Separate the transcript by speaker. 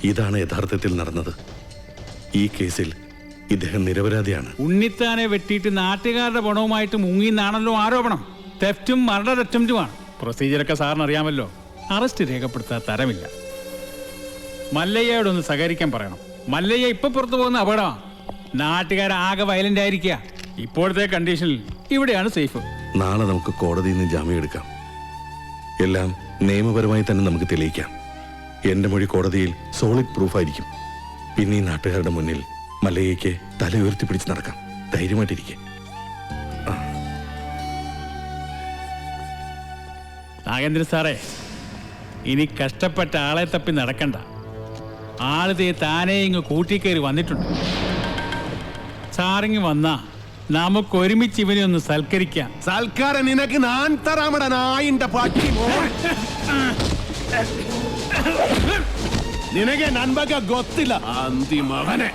Speaker 1: ഇതാണ് യഥാർത്ഥത്തിൽ നടന്നത്. ഈ കേസിൽ ഇദ്ദേഹം നിരപരാധിയാണ്.
Speaker 2: ഉണ്ണിത്താനെ വെട്ടിയിട്ട് നാട്ടുകാരുടെ പണവുമായിട്ട് മുങ്ങിന്നാണല്ലോ ആരോപണം. തെഫ്റ്റും മർഡർ അറ്റംപ്റ്റുമാണ്. പ്രൊസീജിയറൊക്കെ സാറിന് അറിയാമല്ലോ. അറസ്റ്റ് രേഖപ്പെടുത്താൻ തരമില്ല. മല്ലയ്യയോടൊന്ന് സഹകരിക്കാൻ പറയണം. മല്ലയ്യ ഇപ്പൊ പുറത്തു പോകുന്ന അപകടമാണ്. നാട്ടുകാരാകെ വയലന്റ് ആയിരിക്കുക. ഇപ്പോഴത്തെ കണ്ടീഷനിൽ ഇവിടെയാണ് സേഫ്.
Speaker 1: നാളെ നമുക്ക് കോടതിയിൽ നിന്ന് ജാമ്യം എടുക്കാം. എല്ലാം നിയമപരമായി തന്നെ നമുക്ക് തെളിയിക്കാം. എന്റെ മൊഴി കോടതിയിൽ സോളിഡ് പ്രൂഫായിരിക്കും. പിന്നെ ഈ നാട്ടുകാരുടെ മുന്നിൽ മല്ലയ്യയ്ക്ക് തല ഉയർത്തിപ്പിടിച്ച് നടക്കാം. ധൈര്യമായിട്ടിരിക്കെ.
Speaker 2: നാഗേന്ദ്രൻ സാറേ, ഇനി കഷ്ടപ്പെട്ട ആളെ തപ്പി നടക്കണ്ട. ആളിതേ താനേ ഇങ്ങ് കൂട്ടിക്കയറി വന്നിട്ടുണ്ട്. സാറിങ് വന്നാ നമുക്ക് ഒരുമിച്ച് ഇവനെ ഒന്ന് സൽക്കരിക്കാം.
Speaker 3: സൽക്കാരം നിനക്ക് ഞാൻ തരാമട നായിന്റെ പട്ടി. നിനಗೆ ನನ್ ಬಗ್ಗೆ ಗೊತ್ತಿಲ್ಲ ಅಂತಿ ಮಗನೇ.